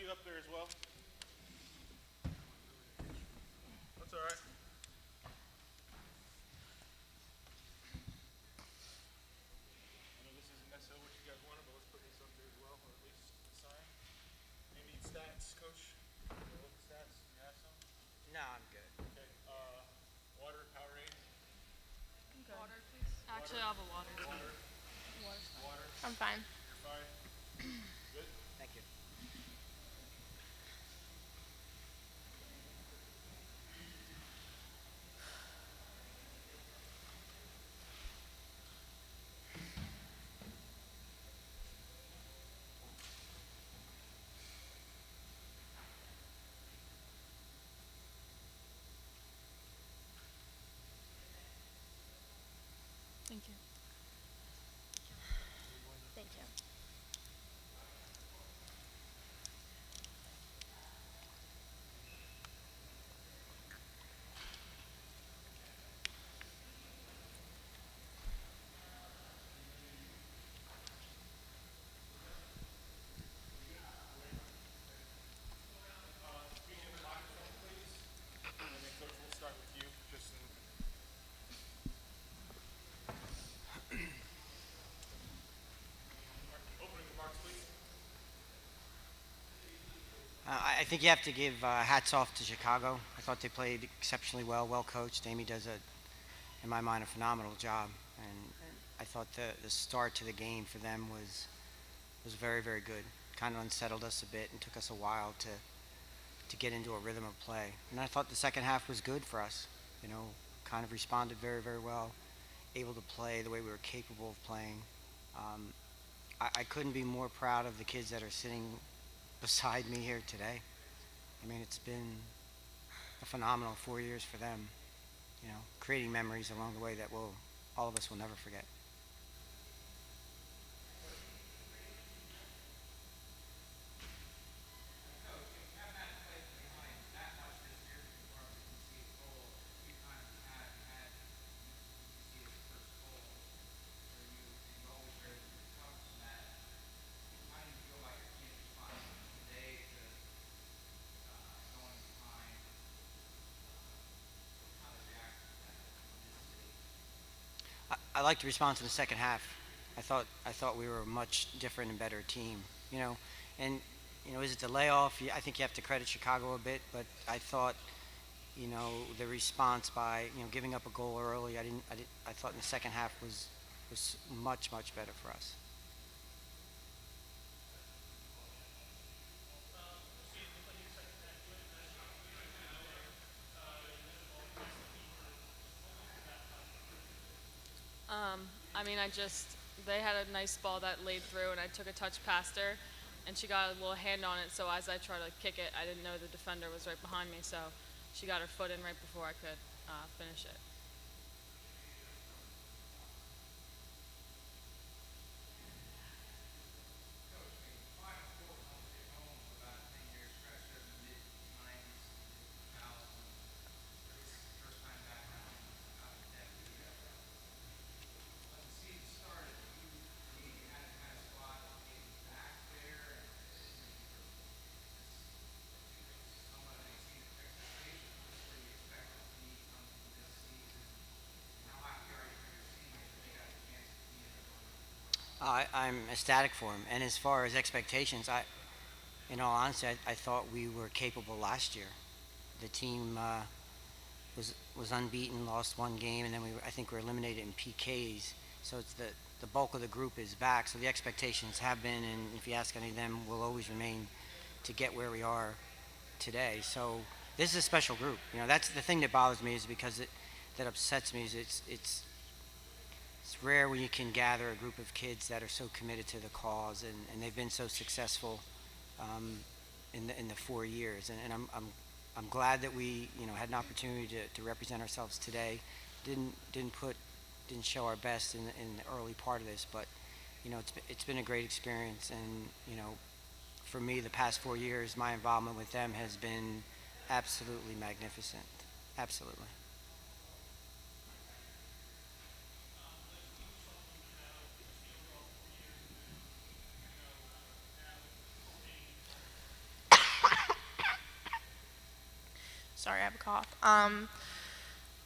you up there as well. That's all right. I know this isn't necessarily what you guys wanted, but let's put this up there as well, or at least the sign. Do you need stats, Coach? You look at stats? Do you have some? No, I'm good. Okay. Water, Powerade. Water, please. Actually, I'll have a water. Water. Water's fine. Water. I'm fine. You're fine. Good. Thank you. Thank you. Thank you. Speak in the microphone, please. And then, Coach, we'll start with you. Just in... Opening remarks, please. I think you have to give hats off to Chicago. I thought they played exceptionally well coached. Amy does, in my mind, a phenomenal job. And I thought the start to the game for them was very, very good. Kind of unsettled us a bit and took us a while to get into a rhythm of play. And I thought the second half was good for us. You know, kind of responded very, very well, able to play the way we were capable of playing. Um, I couldn't be more proud of the kids that are sitting beside me here today. I mean, it's been a phenomenal 4 years for them, you know, creating memories along the way that all of us will never forget. I liked the response in the second half. I thought we were a much different and better team. You know, and is it the layoff? I think you have to credit Chicago a bit, but I thought the response by giving up a goal early. I thought in the second half was much better for us. I mean, they had a nice ball that laid through, and I took a touch past her, and she got a little hand on it. So as I tried to kick it, I didn't know the defender was right behind me, so she got her foot in right before I could finish it. I'm ecstatic for him. And as far as expectations, in all honesty, I thought we were capable last year. The team was unbeaten, lost one game, and then I think we were eliminated in PKs. So it's the bulk of the group is back. So the expectations have been, and if you ask any of them, will always remain to get where we are today. So this is a special group. That's the thing that bothers me is because that upsets me is it's rare when you can gather a group of kids that are so committed to the cause, and they've been so successful um, in the 4 years. And I'm glad that we had an opportunity to represent ourselves today. Didn't show our best in the early part of this, but it's been a great experience. And for me, the past 4 years, my involvement with them has been absolutely magnificent. Absolutely. Sorry, I have a cough.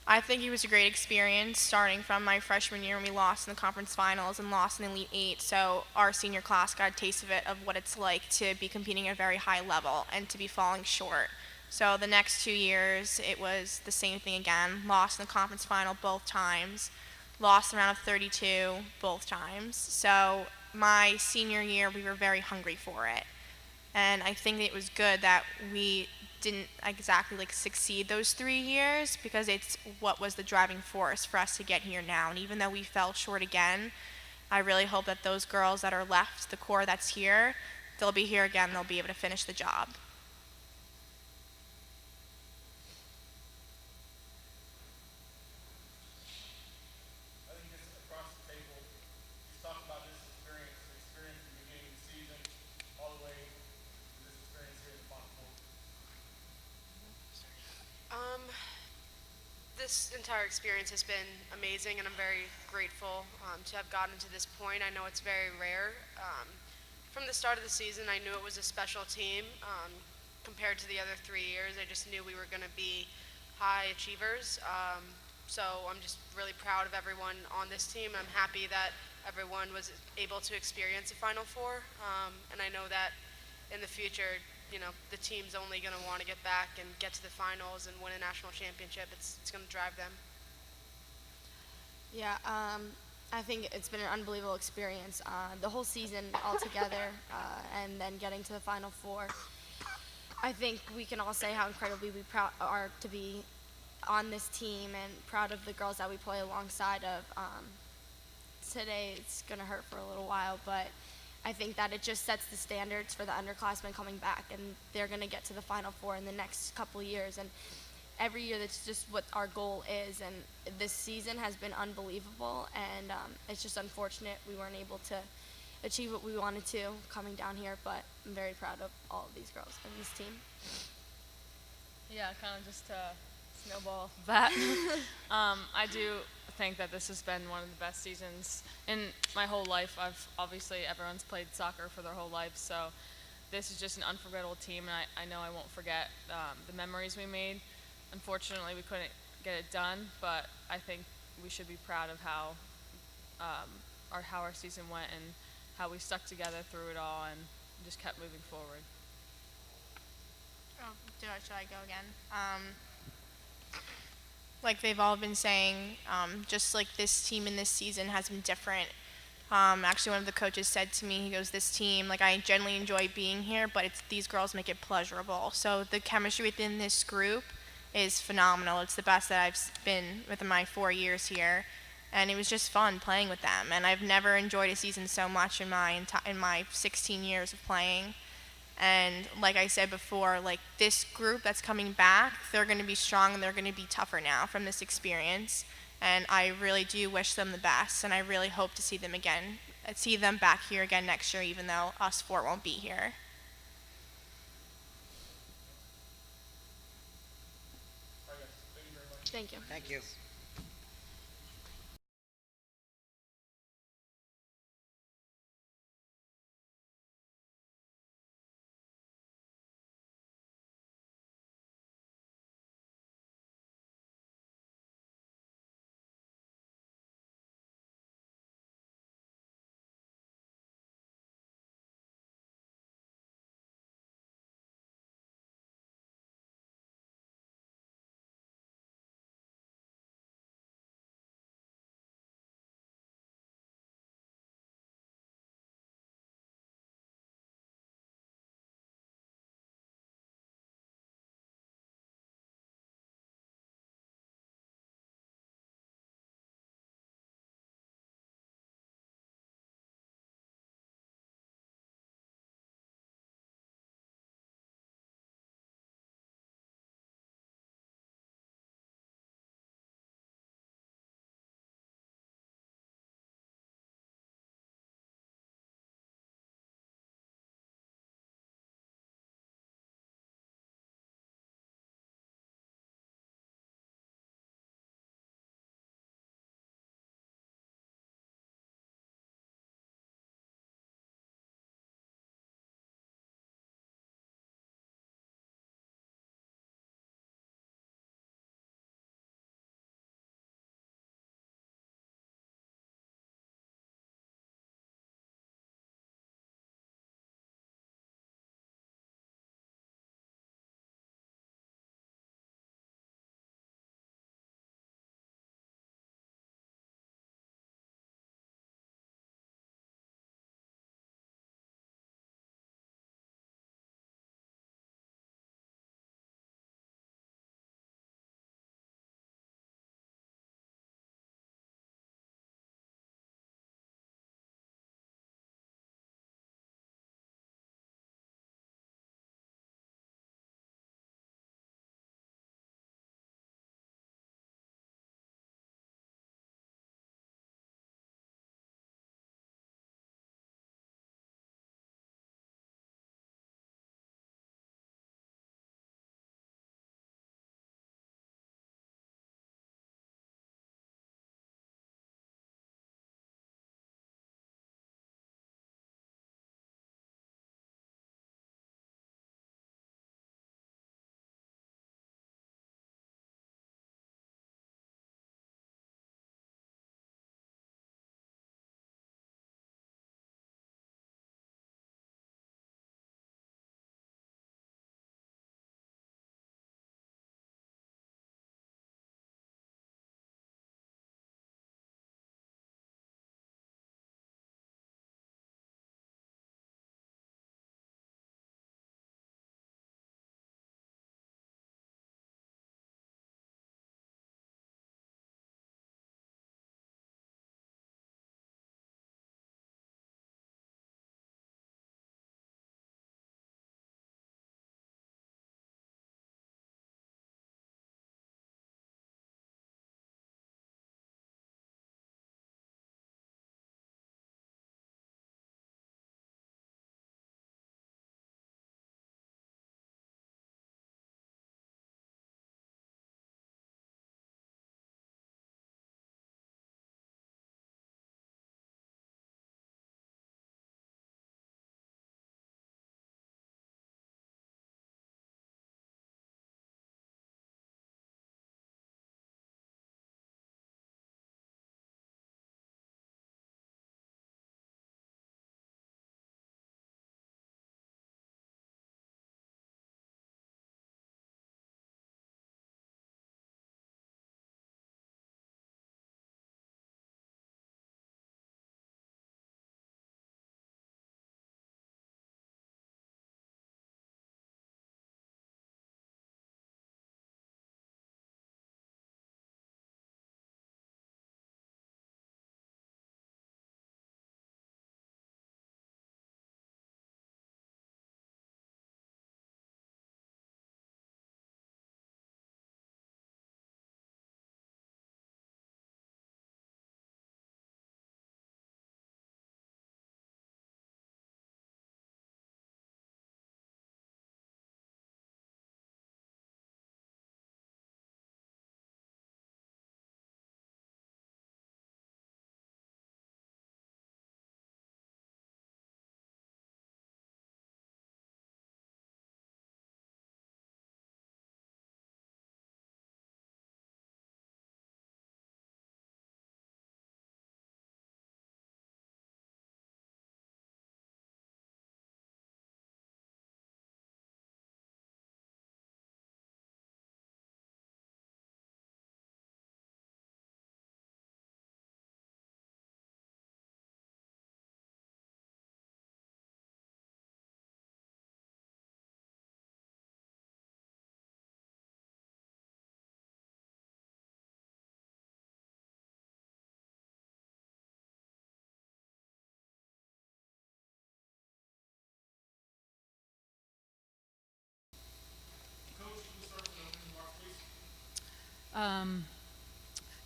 I think it was a great experience starting from my freshman year when we lost in the conference finals and lost in the Elite Eight. So our senior class got a taste of it, of what it's like to be competing at a very high level and to be falling short. So the next 2 years, it was the same thing again. Lost in the conference final both times. Lost in the round of 32 both times. So my senior year, we were very hungry for it. And I think it was good that we didn't exactly like succeed those 3 years, because it's what was the driving force for us to get here now. And even though we fell short again, I really hope that those girls that are left, the core that's here, they'll be here again, they'll be able to finish the job. I think just across the table, just talk about this experience, the experience from the beginning of the season all the way to this experience here at the Final Four. Um, this entire experience has been amazing, and I'm very grateful to have gotten to this point. I know it's very rare. From the start of the season, I knew it was a special team. Compared to the other 3 years, I just knew we were going to be high achievers. So I'm just really proud of everyone on this team. I'm happy that everyone was able to experience a Final Four, and I know that in the future, the team's only going to want to get back and get to the finals and win a national championship. It's going to drive them. Yeah, I think it's been an unbelievable experience. The whole season altogether, and then getting to the Final Four. I think we can all say how incredibly we are to be on this team, and proud of the girls that we play alongside of. Today it's going to hurt for a little while, but I think that it just sets the standards for the underclassmen coming back, and they're going to get to the Final Four in the next couple of years. And every year, that's just what our goal is. And this season has been unbelievable, and it's just unfortunate we weren't able to achieve what we wanted to coming down here. But I'm very proud of all of these girls and this team. Yeah, kind of just to snowball that. I do think that this has been one of the best seasons in my whole life. Obviously everyone's played soccer for their whole life, so this is just an unforgettable team, and I know I won't forget the memories we made. Unfortunately, we couldn't get it done, but I think we should be proud of how our season went and how we stuck together through it all and just kept moving forward. Oh, should I go again? Like they've all been saying, just like this team in this season has been different. Actually, one of the coaches said to me, he goes, "This team, like I genuinely enjoy being here, but it's these girls make it pleasurable." So the chemistry within this group is phenomenal. It's the best that been within my 4 years here, and it was just fun playing with them. And I've never enjoyed a season so much in my 16 years of playing. And like I said before, like this group that's coming back, they're going to be strong and they're going to be tougher now from this experience. And I really do wish them the best, and I really hope to see them back here again next year, even though us four won't be here. All right, guys. Thank you very much. Thank you. Thank you.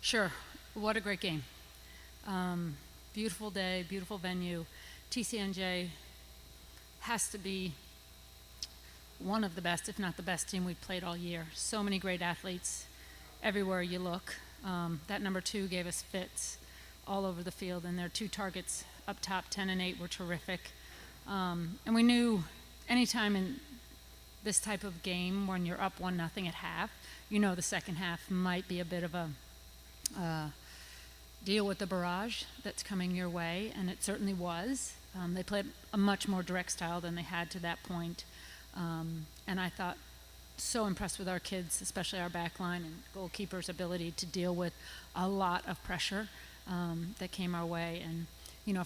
Sure. What a great game. Beautiful day, beautiful venue. TCNJ has to be one of the best, if not the best team we've played all year. So many great athletes everywhere you look. That number 2 gave us fits all over the field, and their 2 targets up top, 10 and 8, were terrific. And we knew anytime in this type of game when you're up 1-0 at half, you know the second half might be a bit of a deal with the barrage that's coming your way, and it certainly was. They played a much more direct style than they had to that point. And I thought, so impressed with our kids, especially our back line and goalkeeper's ability to deal with a lot of pressure that came our way. And,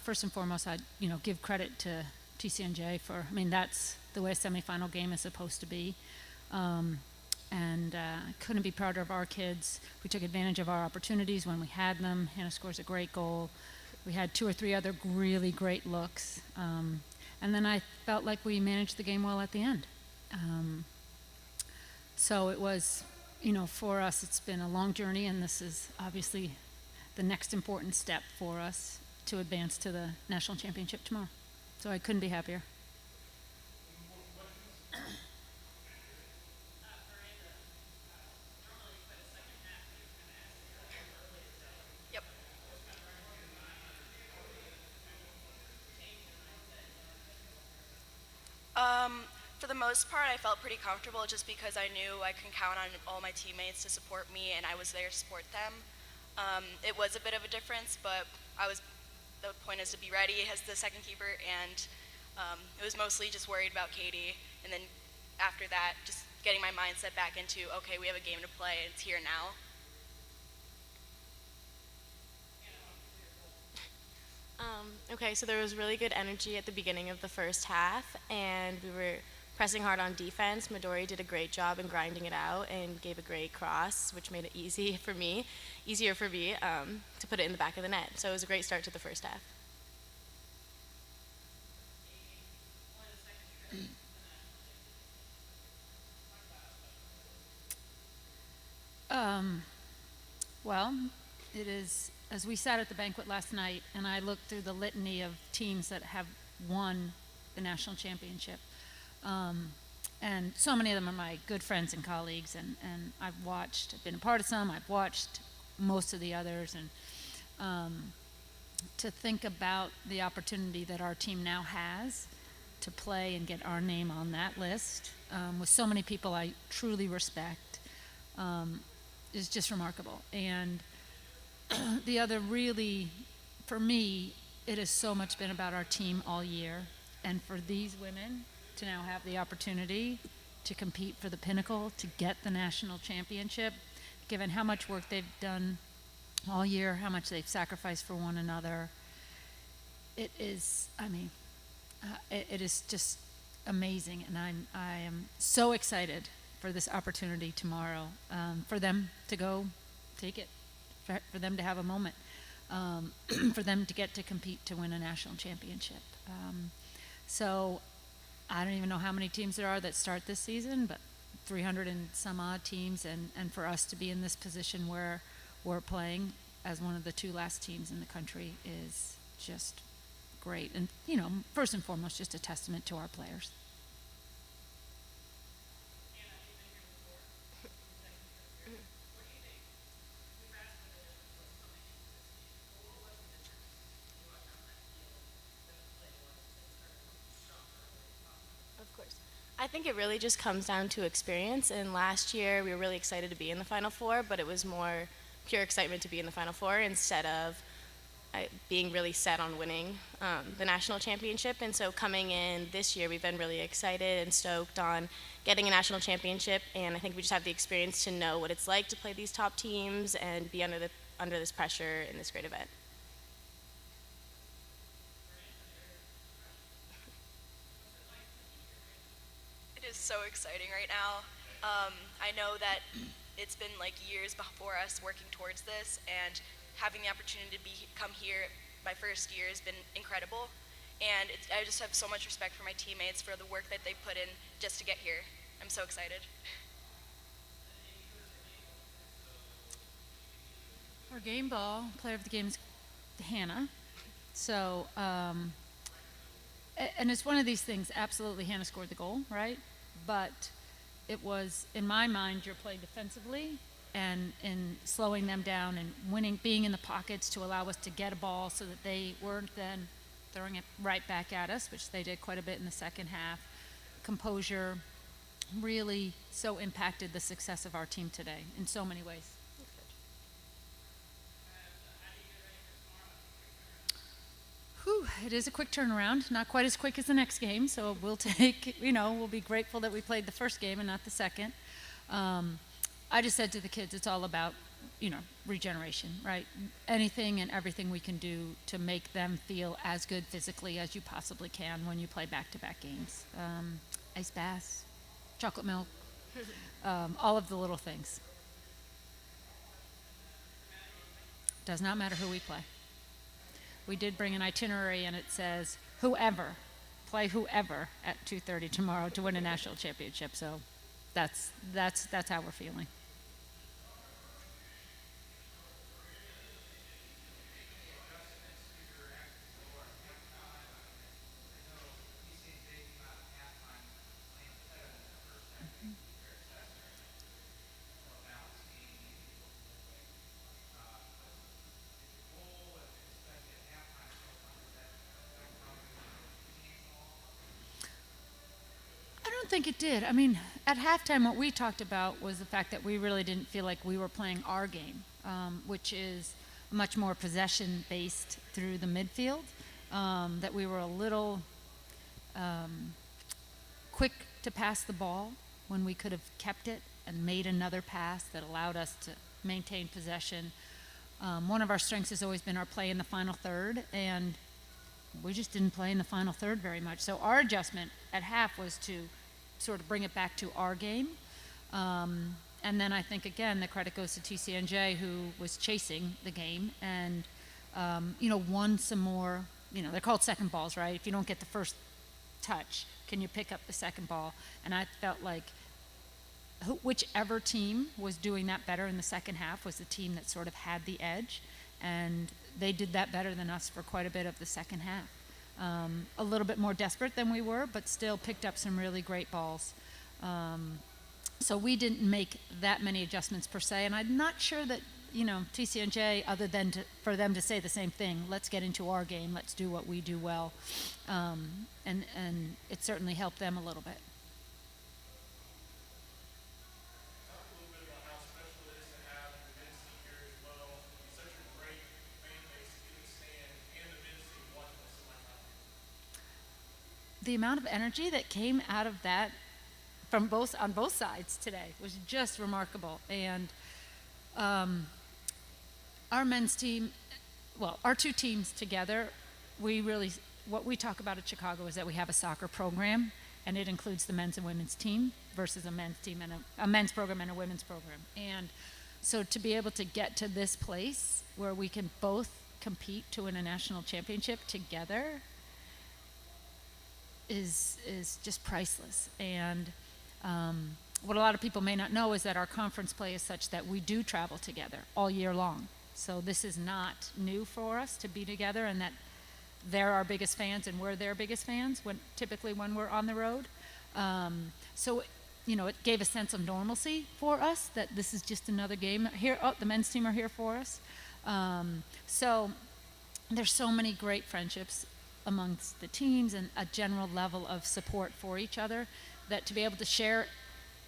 first and foremost, I'd, give credit to TCNJ for, that's the way a semifinal game is supposed to be. And couldn't be prouder of our kids. We took advantage of our opportunities when we had them. Hannah scores a great goal. We had 2 or 3 other really great looks. And then I felt like we managed the game well at the end. So it was, for us, it's been a long journey, and this is obviously the next important step for us to advance to the national championship tomorrow. So I couldn't be happier. Yep. For the most part, I felt pretty comfortable just because I knew I can count on all my teammates to support me, and I was there to support them. It was a bit of a difference, but the point is to be ready as the second keeper, and it was mostly just worried about Katie, and then after that, just getting my mindset back into, okay, we have a game to play, and it's here now. Okay, so there was really good energy at the beginning of the first half, and we were pressing hard on defense. Midori did a great job in grinding it out and gave a great cross, which made it easier for me to put it in the back of the net. So it was a great start to the first half. Well, it is, as we sat at the banquet last night, and I looked through the litany of teams that have won the national championship. And so many of them are my good friends and colleagues, and I've been a part of some, I've watched most of the others, and to think about the opportunity that our team now has to play and get our name on that list with so many people I truly respect is just remarkable. And the other really, for me, it has so much been about our team all year, and for these women to now have the opportunity to compete for the pinnacle, to get the national championship, given how much work they've done all year, how much they've sacrificed for one another. It is, it is just amazing, and I am so excited for this opportunity tomorrow, for them to go take it, for them to have a moment, for them to get to compete to win a national championship. So I don't even know how many teams there are that start this season, but 300 and some odd teams, and for us to be in this position where we're playing as one of the 2 last teams in the country is just great. And, first and foremost, just a testament to our players. Of course. I think it really just comes down to experience. And last year, we were really excited to be in the Final Four, but it was more pure excitement to be in the Final Four instead of being really set on winning the national championship. And so coming in this year, we've been really excited and stoked on getting a national championship. And I think we just have the experience to know what it's like to play these top teams and be under this pressure in this great event. It is so exciting right now. I know that it's been like years before us working towards this, and having the opportunity to come here my first year has been incredible. And I just have so much respect for my teammates for the work that they put in just to get here. I'm so excited. Our game ball player of the game is Hannah. So, and it's one of these things. Absolutely, Hannah scored the goal, right? But it was, in my mind, your play defensively and in slowing them down and winning, being in the pockets to allow us to get a ball so that they weren't then throwing it right back at us, which they did quite a bit in the second half. Composure really so impacted the success of our team today in so many ways. Whew, it is a quick turnaround, not quite as quick as the next game, so we'll take, we'll be grateful that we played the first game and not the second. I just said to the kids, it's all about, regeneration, right? Anything and everything we can do to make them feel as good physically as you possibly can when you play back-to-back games. Ice baths, chocolate milk, all of the little things. Does not matter who we play. We did bring an itinerary, and it says play whoever at 2:30 tomorrow to win a national championship. So that's how we're feeling. I don't think it did. I mean, at halftime, what we talked about was the fact that we really didn't feel like we were playing our game, which is much more possession-based through the midfield, that we were a little quick to pass the ball when we could have kept it and made another pass that allowed us to maintain possession. One of our strengths has always been our play in the final third, and we just didn't play in the final third very much. So our adjustment at half was to sort of bring it back to our game. And then I think, again, the credit goes to TCNJ, who was chasing the game and, won some more, they're called second balls, right? If you don't get the first touch, can you pick up the second ball? And I felt like whichever team was doing that better in the second half was the team that sort of had the edge. And they did that better than us for quite a bit of the second half. A little bit more desperate than we were, but still picked up some really great balls. So we didn't make that many adjustments per se, and I'm not sure that, TCNJ, other than for them to say the same thing, let's get into our game, let's do what we do well, and it certainly helped them a little bit. The amount of energy that came out of that on both sides today was just remarkable. And our men's team, our two teams together, what we talk about at Chicago is that we have a soccer program, and it includes the men's and women's team versus a men's team and a men's program and a women's program. And so to be able to get to this place where we can both compete to win a national championship together is just priceless. And what a lot of people may not know is that our conference play is such that we do travel together all year long. So this is not new for us to be together, and that they're our biggest fans and we're their biggest fans typically when we're on the road. So it gave a sense of normalcy for us that this is just another game. Here, the men's team are here for us. So there's so many great friendships amongst the teams and a general level of support for each other that to be able to share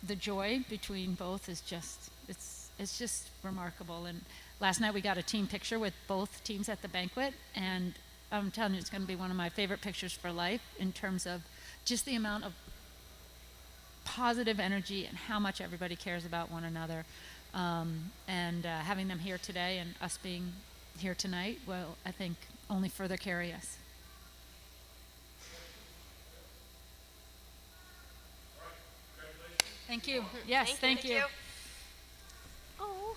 the joy between both is just, it's just remarkable. And last night we got a team picture with both teams at the banquet, and I'm telling you, it's going to be one of my favorite pictures for life in terms of just the amount of positive energy and how much everybody cares about one another. And having them here today and us being here tonight will, I think, only further carry us. Thank you. Yes, thank you. Oh.